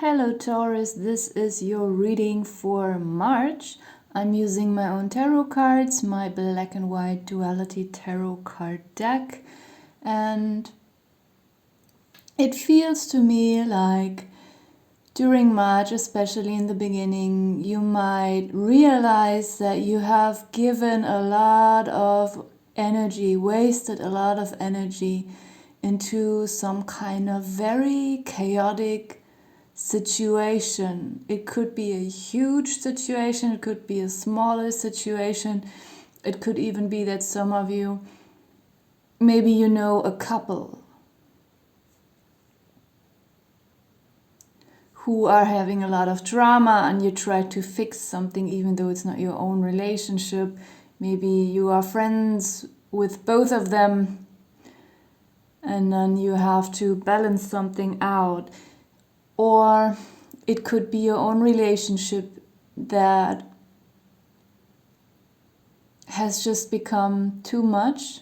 Hello Taurus, this is your reading for March. I'm using my own tarot cards, my black and white duality tarot card deck, and it feels to me like during March, especially in the beginning, you might realize that you have given a lot of energy, wasted a lot of energy into some kind of very chaotic situation. It could be a huge situation, it could be a smaller situation, it could even be that some of you, maybe you know a couple who are having a lot of drama and you try to fix something even though it's not your own relationship. Maybe you are friends with both of them and then you have to balance something out. Or it could be your own relationship that has just become too much.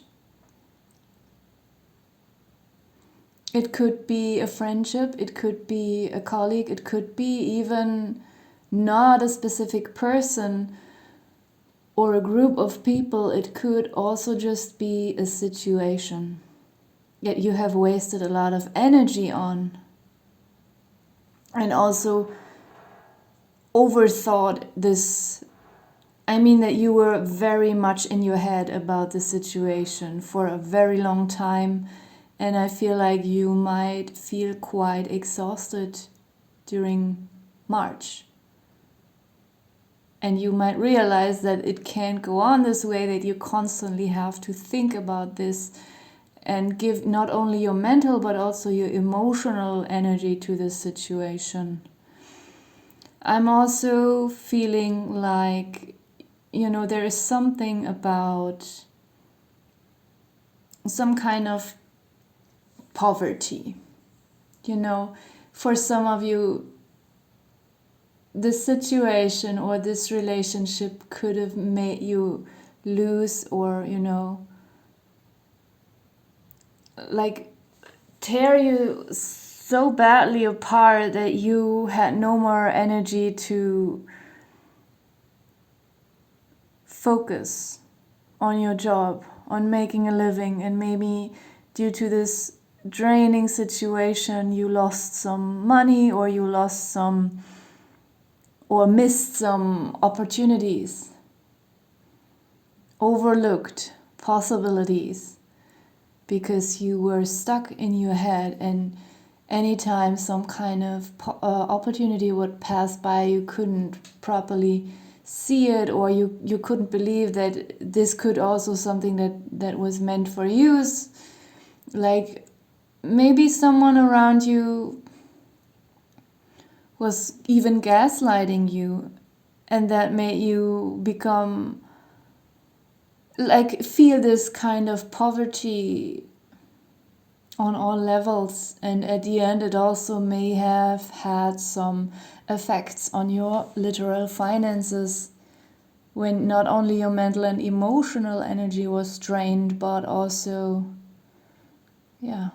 It could be a friendship, it could be a colleague, it could be even not a specific person or a group of people. It could also just be a situation that you have wasted a lot of energy on. And also overthought this. I mean that you were very much in your head about the situation for a very long time. And I feel like you might feel quite exhausted during March. And you might realize that it can't go on this way, that you constantly have to think about this and give not only your mental but also your emotional energy to this situation. I'm also feeling like, there is something about some kind of poverty. For some of you, this situation or this relationship could have made you lose or, like tear you so badly apart that you had no more energy to focus on your job, on making a living, and maybe due to this draining situation you lost some money or you lost some or missed some opportunities, overlooked possibilities, because you were stuck in your head, and anytime some kind of opportunity would pass by, you couldn't properly see it, or you couldn't believe that this could also something that was meant for use. Like maybe someone around you was even gaslighting you, and that made you become feel this kind of poverty on all levels. And at the end it also may have had some effects on your literal finances, when not only your mental and emotional energy was drained, but also your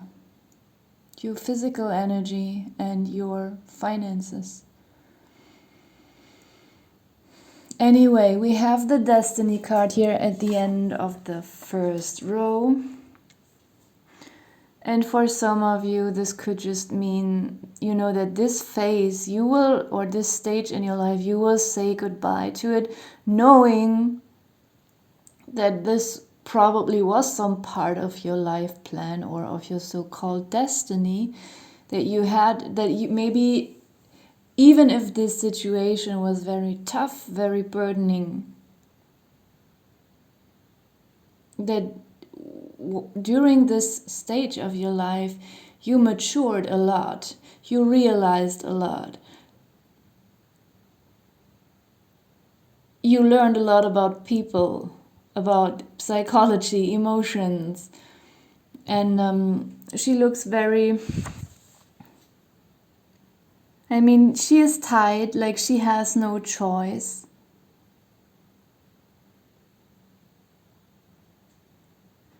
physical energy and your finances. Anyway, we have the Destiny card here at the end of the first row. And for some of you, this could just mean, that this phase you will, or this stage in your life, you will say goodbye to it, knowing that this probably was some part of your life plan or of your so-called destiny that you had, that you maybe, even if this situation was very tough, very burdening, that during this stage of your life, you matured a lot, you realized a lot, you learned a lot about people, about psychology, emotions, and she looks very, she is tied, like she has no choice.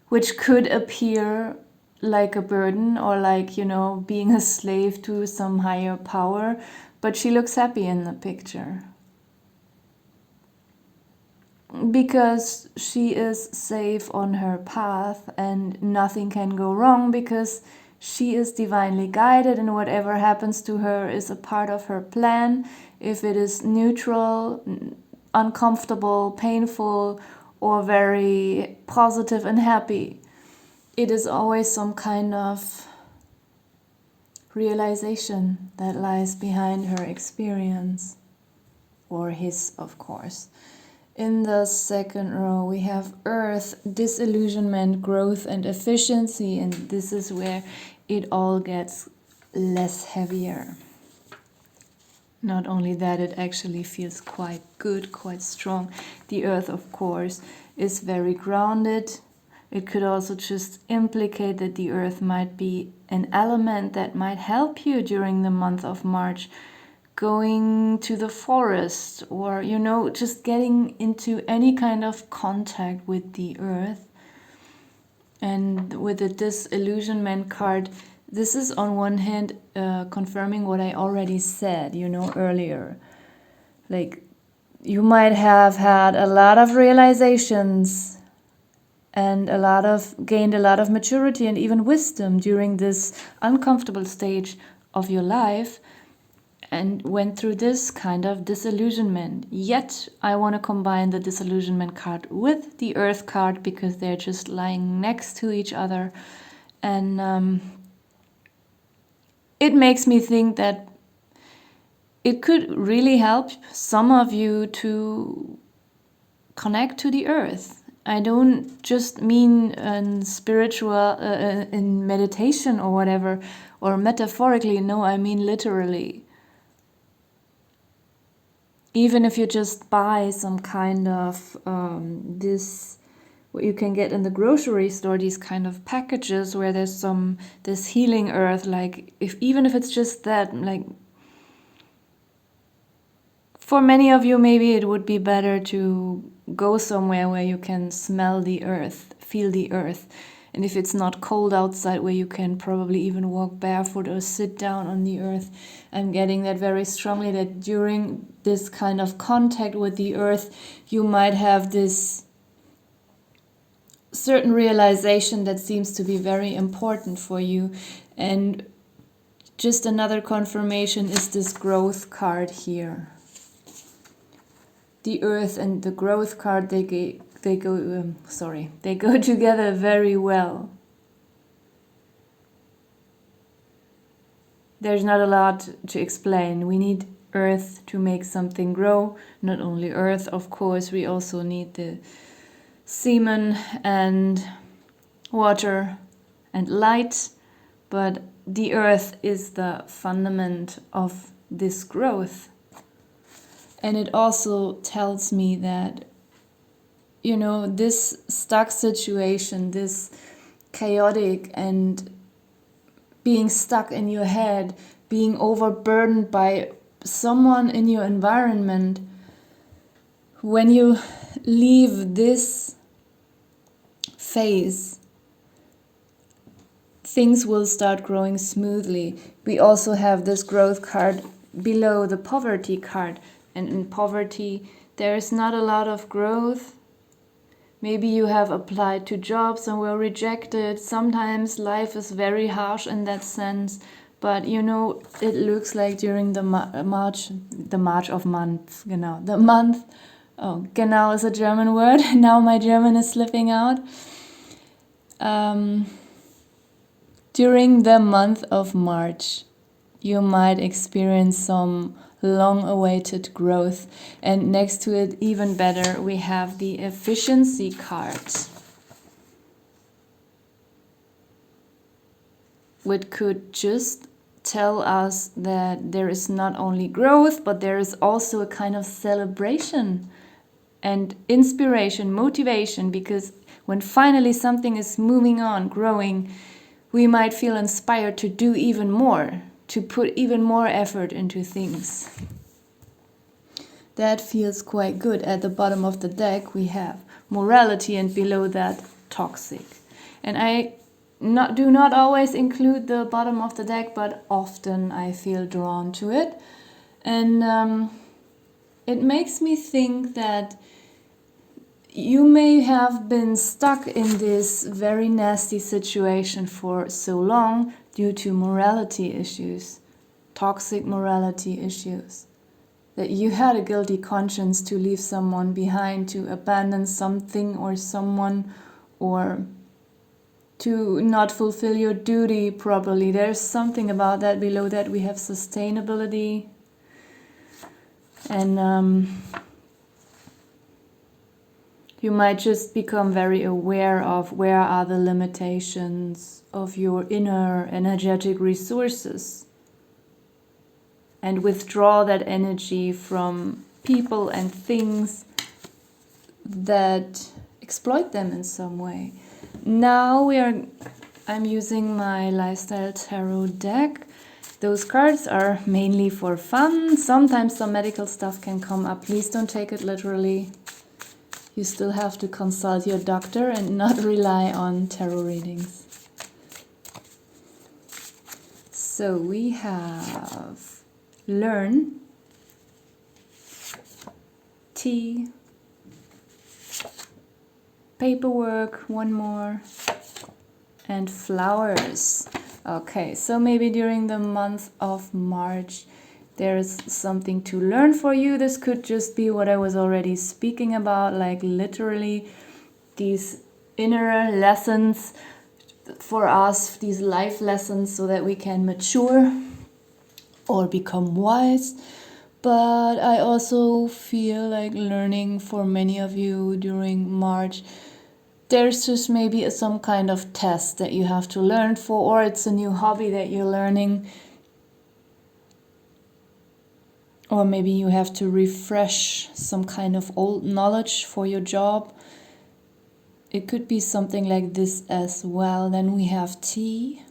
Which could appear like a burden or like, being a slave to some higher power, but she looks happy in the picture. Because she is safe on her path and nothing can go wrong because she is divinely guided, and whatever happens to her is a part of her plan. If it is neutral, uncomfortable, painful, or very positive and happy, it is always some kind of realization that lies behind her experience, or his, of course. In the second row, we have Earth, disillusionment, growth, and efficiency, and this is where it all gets less heavier. Not only that, it actually feels quite good, quite strong. The Earth, of course, is very grounded. It could also just implicate that the Earth might be an element that might help you during the month of March, going to the forest, or just getting into any kind of contact with the earth. And with the disillusionment card, this is on one hand confirming what I already said earlier. Like, you might have had a lot of realizations and gained a lot of maturity and even wisdom during this uncomfortable stage of your life, and went through this kind of disillusionment. Yet I want to combine the disillusionment card with the Earth card because they're just lying next to each other. And it makes me think that it could really help some of you to connect to the Earth. I don't just mean in spiritual, in meditation or whatever, or metaphorically. No, I mean literally. Even if you just buy some kind of what you can get in the grocery store, these kind of packages where there's this healing earth, like even if it's just that, like for many of you maybe it would be better to go somewhere where you can smell the earth, feel the earth. And if it's not cold outside, where you can probably even walk barefoot or sit down on the earth. I'm getting that very strongly, that during this kind of contact with the earth, you might have this certain realization that seems to be very important for you. And just another confirmation is this growth card here. The earth and the growth card, they go together very well. There's not a lot to explain. We need earth to make something grow. Not only earth, of course, we also need the semen and water and light, but the earth is the fundament of this growth. And it also tells me that this stuck situation, this chaotic and being stuck in your head, being overburdened by someone in your environment, when you leave this phase, things will start growing smoothly. We also have this growth card below the poverty card, and in poverty there is not a lot of growth. Maybe you have applied to jobs and were rejected. Sometimes life is very harsh in that sense. But it looks like during the month, genau is a German word. Now my German is slipping out. During the month of March, you might experience some long-awaited growth, and next to it, even better, we have the efficiency card, which could just tell us that there is not only growth, but there is also a kind of celebration and inspiration, motivation, because when finally something is moving on, growing, we might feel inspired to do even more, to put even more effort into things. That feels quite good. At the bottom of the deck we have morality, and below that toxic. And I do not always include the bottom of the deck, but often I feel drawn to it. And it makes me think that you may have been stuck in this very nasty situation for so long due to morality issues, toxic morality issues, that you had a guilty conscience to leave someone behind, to abandon something or someone, or to not fulfill your duty properly. There's something about that. Below that we have sustainability. And you might just become very aware of where are the limitations of your inner energetic resources, and withdraw that energy from people and things that exploit them in some way. Now I'm using my Lifestyle Tarot deck. Those cards are mainly for fun. Sometimes some medical stuff can come up. Please don't take it literally. You still have to consult your doctor and not rely on tarot readings. So we have learn, tea, paperwork, one more, and flowers. Okay, so maybe during the month of March there's something to learn for you. This could just be what I was already speaking about, like literally these inner lessons for us, these life lessons, so that we can mature or become wise. But I also feel like learning for many of you during March, there's just maybe some kind of test that you have to learn for, or it's a new hobby that you're learning. Or maybe you have to refresh some kind of old knowledge for your job. It could be something like this as well. Then we have tea.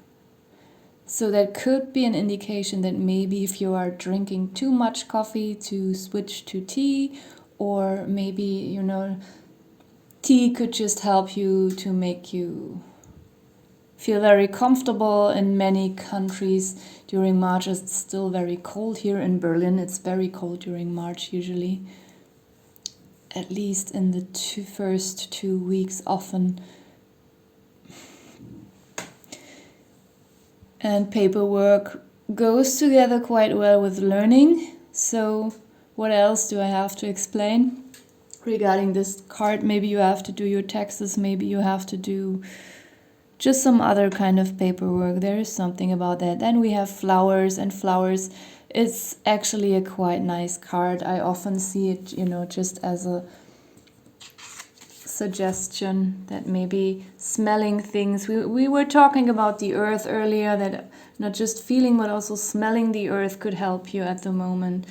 So that could be an indication that maybe if you are drinking too much coffee, to switch to tea. Or maybe, tea could just help you to make you feel very comfortable. In many countries during March, it's still very cold. Here in Berlin it's very cold during March usually, at least in the first 2 weeks often. And paperwork goes together quite well with learning. So what else do I have to explain regarding this card? Maybe you have to do your taxes, maybe you have to do just some other kind of paperwork. There is something about that. Then we have flowers, and flowers, it's actually a quite nice card. I often see it, just as a suggestion that maybe smelling things. We were talking about the earth earlier, that not just feeling but also smelling the earth could help you at the moment.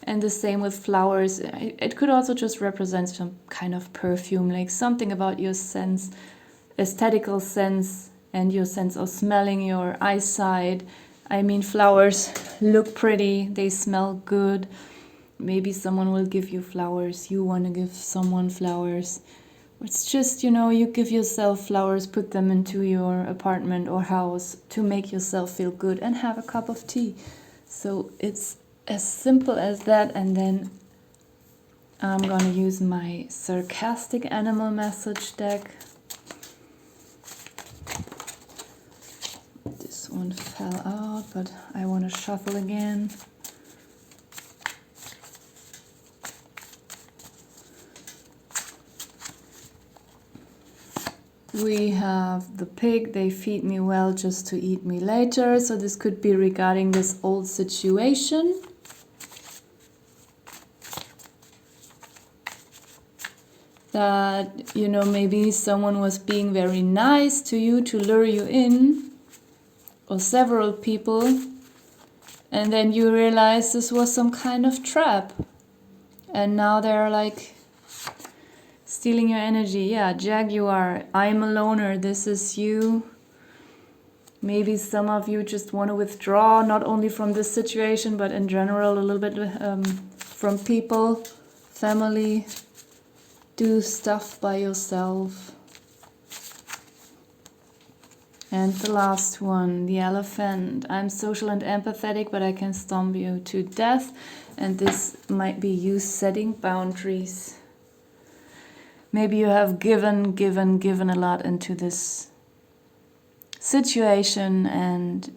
And the same with flowers. It could also just represent some kind of perfume, like something about your sense, aesthetical sense, and your sense of smelling, your eyesight. I mean, flowers look pretty, they smell good. Maybe someone will give you flowers, you want to give someone flowers. It's just, you give yourself flowers, put them into your apartment or house to make yourself feel good, and have a cup of tea. So it's as simple as that. And then I'm gonna use my sarcastic animal message deck. This one fell out, but I want to shuffle again. We have the pig, they feed me well just to eat me later. So this could be regarding this old situation. That, maybe someone was being very nice to you to lure you in, or several people, and then you realize this was some kind of trap. And now they're like stealing your energy. Yeah, Jaguar, I'm a loner, this is you. Maybe some of you just want to withdraw, not only from this situation, but in general a little bit from people, family. Do stuff by yourself. And the last one, the elephant. I'm social and empathetic, but I can stomp you to death. And this might be you setting boundaries. Maybe you have given a lot into this situation, and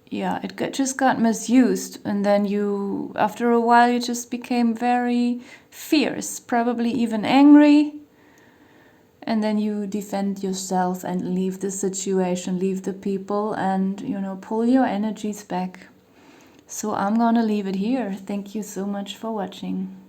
yeah, just got misused. And then you, after a while, you just became very fierce, probably even angry. And then you defend yourself and leave the situation, leave the people, and, pull your energies back. So I'm gonna leave it here. Thank you so much for watching.